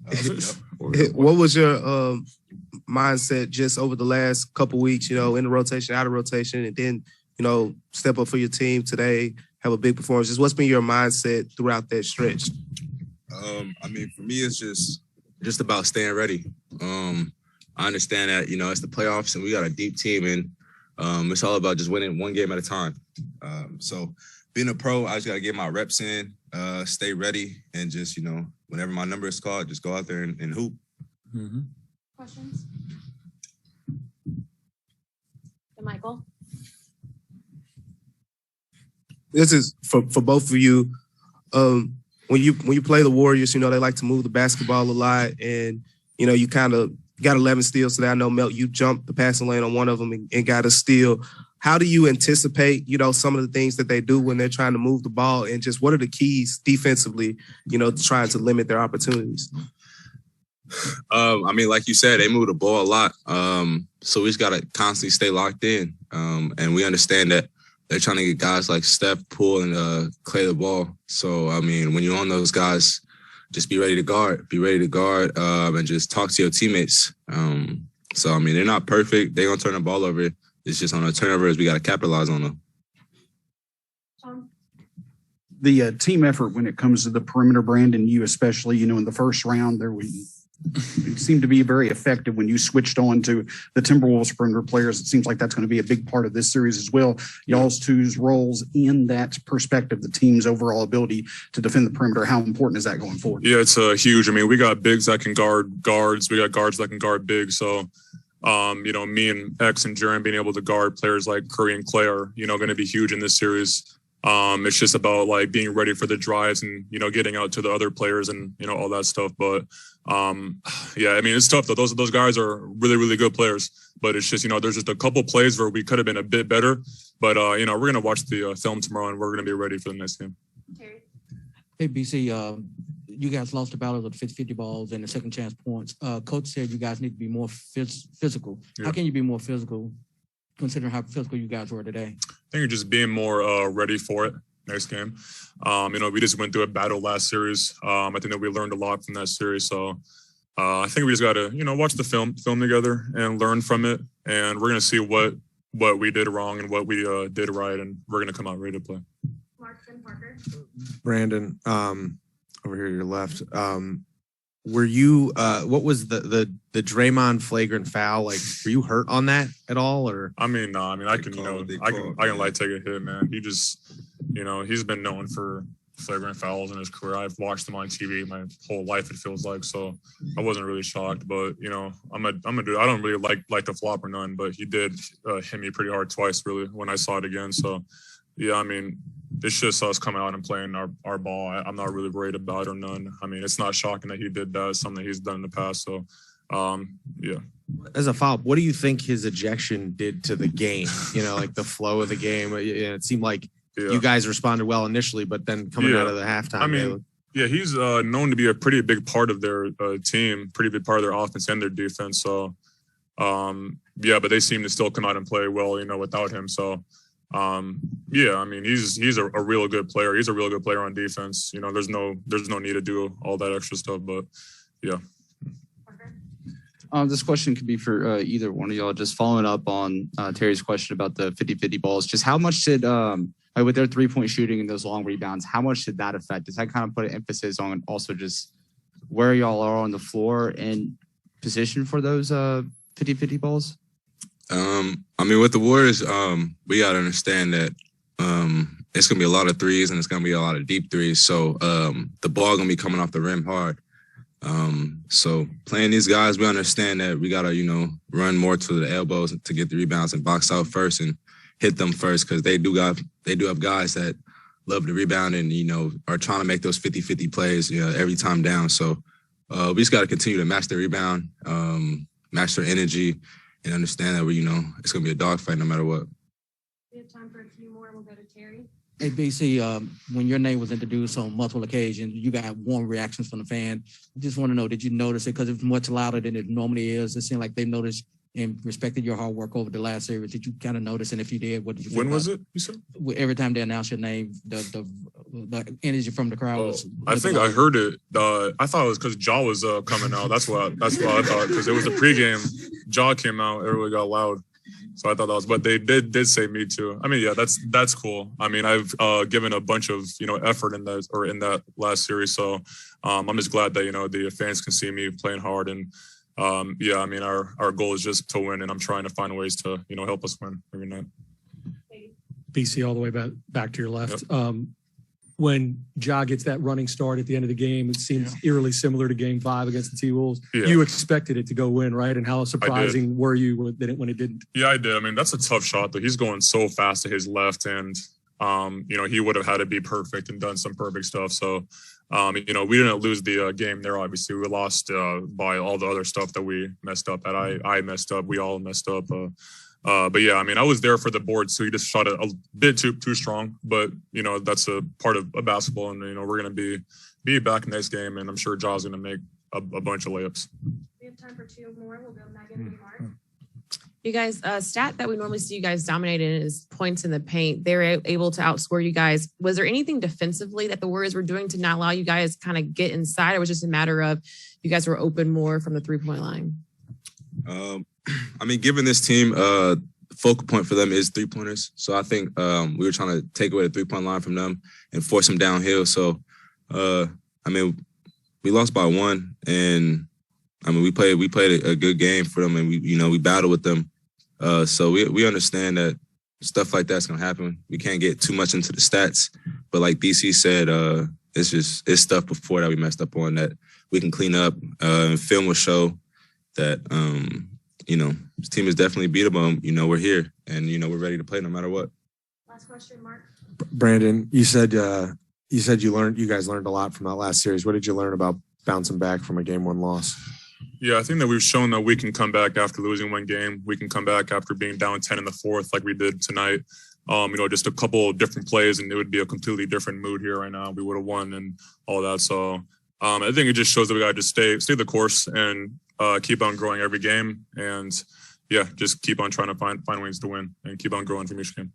playoffs. What was your mindset just over the last couple weeks, in the rotation, out of rotation, and then, step up for your team today, have a big performance? Just what's been your mindset throughout that stretch? For me, it's just about staying ready. I understand that, it's the playoffs and we got a deep team, and it's all about just winning one game at a time. So being a pro, I just got to get my reps in, stay ready, and just, whenever my number is called, just go out there and hoop. Mm-hmm. Questions? Michael? This is for both of you. When you play the Warriors, they like to move the basketball a lot, and you kind of got 11 steals today. I know, Melt, you jumped the passing lane on one of them and got a steal. How do you anticipate, some of the things that they do when they're trying to move the ball, and just what are the keys defensively, trying to limit their opportunities? Like you said, they move the ball a lot. So we just got to constantly stay locked in. And we understand that they're trying to get guys like Steph, Poole, and Clay the ball. So, when you're on those guys, just be ready to guard. And just talk to your teammates. They're not perfect. They're going to turn the ball over. It's just on the turnovers, we got to capitalize on them. The team effort when it comes to the perimeter, Brandon, you especially, in the first round, it seemed to be very effective when you switched on to the Timberwolves perimeter players. It seems like that's going to be a big part of this series as well. Y'all's two's roles in that perspective, the team's overall ability to defend the perimeter. How important is that going forward? Yeah, it's huge. We got bigs that can guard guards. We got guards that can guard bigs. So, me and X and Jaren being able to guard players like Curry and Clay are, going to be huge in this series. It's just about being ready for the drives and, getting out to the other players and, all that stuff. But it's tough though. Those guys are really, really good players, but it's just, there's just a couple plays where we could have been a bit better, but we're going to watch the film tomorrow and we're going to be ready for the next game. Terry? Hey, BC, you guys lost the battle of the 50-50 balls and the second chance points. Coach said you guys need to be more physical. Yeah. How can you be more physical considering how physical you guys were today? I think you're just being more ready for it next game. We just went through a battle last series. I think that we learned a lot from that series. So I think we just got to, watch the film together and learn from it. And we're going to see what we did wrong and what we did right. And we're going to come out ready to play. Clarke and Parker? Brandon, over here to your left. Were you what was the Draymond flagrant foul? Were you hurt on that at all, or? No. I can take a hit, man. He just, he's been known for flagrant fouls in his career. I've watched him on TV my whole life, it feels like. So I wasn't really shocked, but I'm a dude. I don't really like the flop or none, but he did hit me pretty hard twice, really, when I saw it again. So yeah, it's just us coming out and playing our ball. I'm not really worried about it or none. It's not shocking that he did that. It's something he's done in the past. So, yeah. As a follow-up, what do you think his ejection did to the game? The flow of the game. It seemed like you guys responded well initially, but then coming out of the halftime. He's known to be a pretty big part of their team, pretty big part of their offense and their defense. So, but they seem to still come out and play well, without him. So, he's a real good player. He's a real good player on defense. There's no need to do all that extra stuff, but yeah. This question could be for either one of y'all. Just following up on Terry's question about the 50-50 balls, just how much did with their 3-point shooting and those long rebounds, how much did that affect? Does that kind of put an emphasis on also just where y'all are on the floor and position for those 50-50 balls? With the Warriors, we got to understand that it's going to be a lot of threes and it's going to be a lot of deep threes. So the ball going to be coming off the rim hard. So playing these guys, we understand that we got to, run more to the elbows to get the rebounds and box out first and hit them first, because they do have guys that love to rebound and, are trying to make those 50-50 plays, every time down. So we just got to continue to match their rebound, match their energy, and understand that it's going to be a dogfight no matter what. We have time for a few more. We'll go to Terry. Hey, BC, when your name was introduced on multiple occasions, you got warm reactions from the fan. I just want to know, did you notice it? Because it's much louder than it normally is. It seemed like they noticed and respected your hard work over the last series. Did you kind of notice? And if you did, what did you feel When about was it? You said? Every time they announced your name, the energy from the crowd was. I think I heard it. I thought it was because Jaw was coming out. That's what I thought, because it was a pregame. Jaw came out, everybody got loud. So I thought that was, but they did say me too. I mean, yeah, that's cool. I mean, I've given a bunch of effort in that last series. So I'm just glad that the fans can see me playing hard. And yeah, I mean, our goal is just to win, and I'm trying to find ways to help us win every night. BC all the way back to your left. Yep. When Ja gets that running start at the end of the game, it seems eerily similar to Game 5 against the T-Wolves. Yeah. You expected it to go in, right? And how surprising were you when it didn't? Yeah, I did. I mean, that's a tough shot, though. He's going so fast to his left, and he would have had to be perfect and done some perfect stuff. So, we didn't lose the game there. Obviously, we lost by all the other stuff that we messed up. That I messed up. We all messed up. But yeah, I mean, I was there for the board, so he just shot it a bit too strong. But that's a part of basketball, and we're gonna be back next game, and I'm sure Jaw's gonna make a bunch of layups. We have time for 2 more. We'll go Megan and Mark. You guys, stat that we normally see you guys dominate in is points in the paint. They're able to outscore you guys. Was there anything defensively that the Warriors were doing to not allow you guys kind of get inside? Or was it just a matter of you guys were open more from the 3-point line? I mean, given this team, focal point for them is 3-pointers. So I think we were trying to take away the 3-point line from them and force them downhill. So, I mean, we lost by 1, and I mean, we played a good game for them, and we battled with them. So we understand that stuff like that's gonna happen. We can't get too much into the stats, but like BC said, it's stuff before that we messed up on that we can clean up. And film will show that this team is definitely beatable. We're here, and we're ready to play no matter what. Last question, Mark. Brandon, you said you guys learned a lot from that last series. What did you learn about bouncing back from a Game 1 loss? Yeah, I think that we've shown that we can come back after losing one game. We can come back after being down 10 in the fourth, like we did tonight. Just a couple of different plays, and it would be a completely different mood here right now. We would have won and all that. So I think it just shows that we got to just stay the course and keep on growing every game. And yeah, just keep on trying to find ways to win and keep on growing for Michigan.